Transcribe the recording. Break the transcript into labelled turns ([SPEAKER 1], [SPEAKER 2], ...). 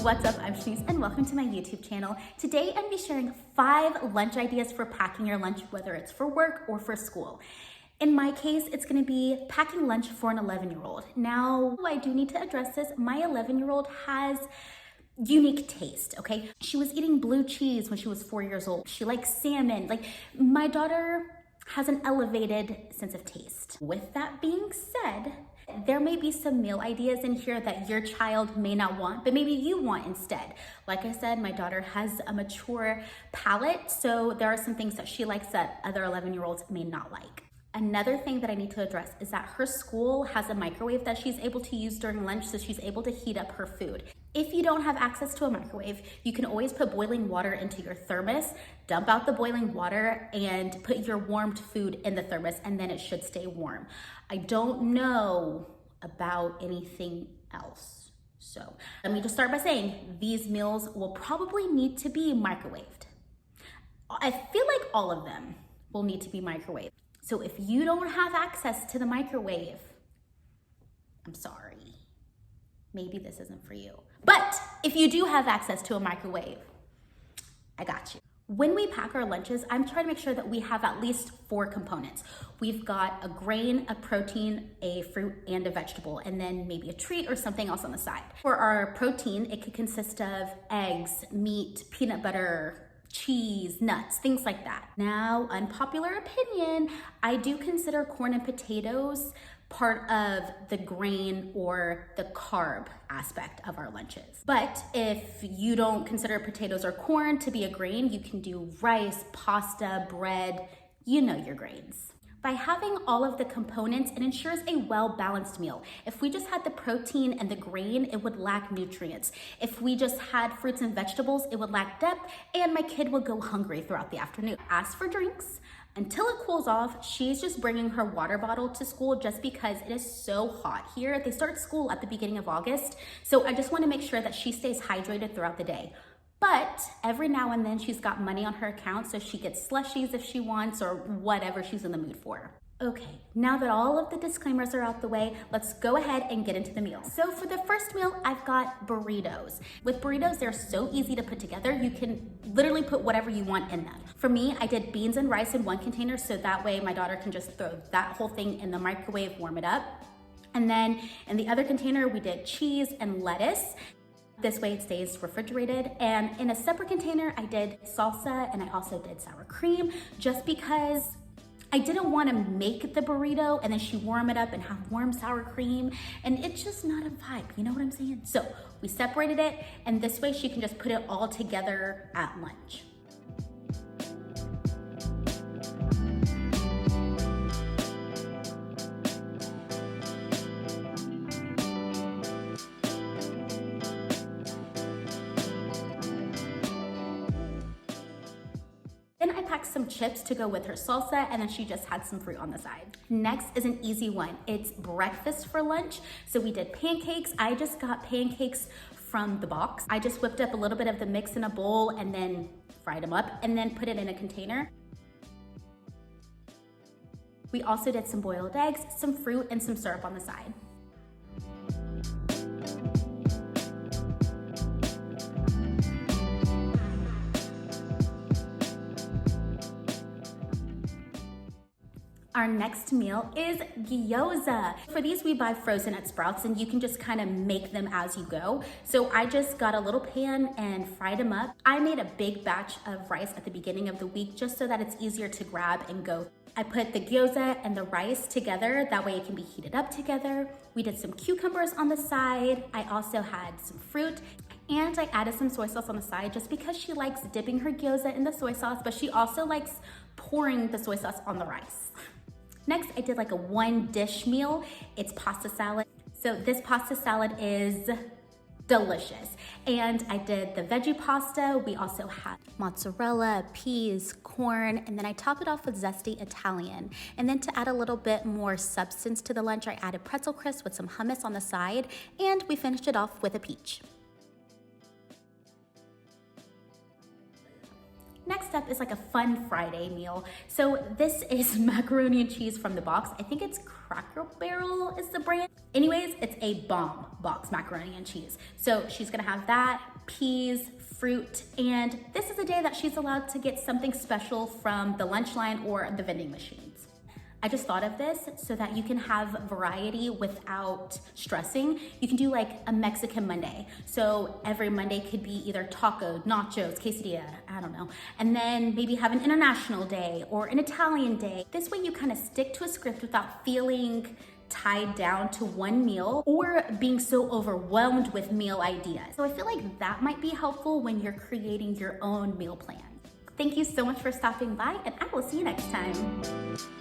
[SPEAKER 1] What's up? I'm Shanice and welcome to my YouTube channel. Today I'm going to be sharing 5 lunch ideas for packing your lunch, whether it's for work or for school. In my case, it's going to be packing lunch for an 11-year-old. Now, I do need to address this. My 11-year-old has unique taste, okay? She was eating blue cheese when she was 4 years old. She likes salmon. Like, my daughter has an elevated sense of taste. With that being said, there may be some meal ideas in here that your child may not want, but maybe you want instead. Like I said, my daughter has a mature palate, so there are some things that she likes that other 11-year-olds may not like. Another thing that I need to address is that her school has a microwave that she's able to use during lunch, so she's able to heat up her food. If you don't have access to a microwave, you can always put boiling water into your thermos, dump out the boiling water, and put your warmed food in the thermos, and then it should stay warm. I don't know about anything else. So let me just start by saying these meals will probably need to be microwaved. I feel like all of them will need to be microwaved. So if you don't have access to the microwave, I'm sorry. Maybe this isn't for you. But if you do have access to a microwave, I got you. When we pack our lunches, I'm trying to make sure that we have at least 4 components. We've got a grain, a protein, a fruit, and a vegetable, and then maybe a treat or something else on the side. For our protein, it could consist of eggs, meat, peanut butter, cheese, nuts, things like that. Now, unpopular opinion, I do consider corn and potatoes part of the grain or the carb aspect of our lunches. But if you don't consider potatoes or corn to be a grain, you can do rice, pasta, bread, you know your grains. By having all of the components, it ensures a well-balanced meal. If we just had the protein and the grain, it would lack nutrients. If we just had fruits and vegetables, it would lack depth, and my kid would go hungry throughout the afternoon. As for drinks, until it cools off, she's just bringing her water bottle to school just because it is so hot here. They start school at the beginning of August, so I just want to make sure that she stays hydrated throughout the day. But every now and then she's got money on her account, so she gets slushies if she wants or whatever she's in the mood for. Okay, now that all of the disclaimers are out the way, let's go ahead and get into the meal. So for the first meal, I've got burritos. With burritos, they're so easy to put together. You can literally put whatever you want in them. For me, I did beans and rice in one container, so that way my daughter can just throw that whole thing in the microwave, warm it up. And then in the other container, we did cheese and lettuce. This way it stays refrigerated. And in a separate container, I did salsa and I also did sour cream just because I didn't want to make the burrito and then she warm it up and have warm sour cream. And it's just not a vibe, you know what I'm saying? So we separated it and this way she can just put it all together at lunch. Then I packed some chips to go with her salsa, and then she just had some fruit on the side. Next is an easy one. It's breakfast for lunch. So we did pancakes. I just got pancakes from the box. I just whipped up a little bit of the mix in a bowl and then fried them up and then put it in a container. We also did some boiled eggs, some fruit, and some syrup on the side. Our next meal is gyoza. For these, we buy frozen at Sprouts and you can just kind of make them as you go. So I just got a little pan and fried them up. I made a big batch of rice at the beginning of the week just so that it's easier to grab and go. I put the gyoza and the rice together, that way it can be heated up together. We did some cucumbers on the side. I also had some fruit and I added some soy sauce on the side just because she likes dipping her gyoza in the soy sauce, but she also likes pouring the soy sauce on the rice. Next, I did like a 1-dish meal. It's pasta salad. So this pasta salad is delicious. And I did the veggie pasta. We also had mozzarella, peas, corn, and then I topped it off with zesty Italian. And then to add a little bit more substance to the lunch, I added pretzel crisps with some hummus on the side, and we finished it off with a peach. Next up is like a fun Friday meal. So this is macaroni and cheese from the box. I think it's Cracker Barrel is the brand. Anyways, it's a bomb box macaroni and cheese. So she's gonna have that peas, fruit, and this is a day that she's allowed to get something special from the lunch line or the vending machines. I just thought of this so that you can have variety without stressing. You can do like a Mexican Monday. So every Monday could be either taco, nachos, quesadilla, I don't know. And then maybe have an international day or an Italian day. This way you kind of stick to a script without feeling tied down to one meal or being so overwhelmed with meal ideas. So I feel like that might be helpful when you're creating your own meal plan. Thank you so much for stopping by, and I will see you next time.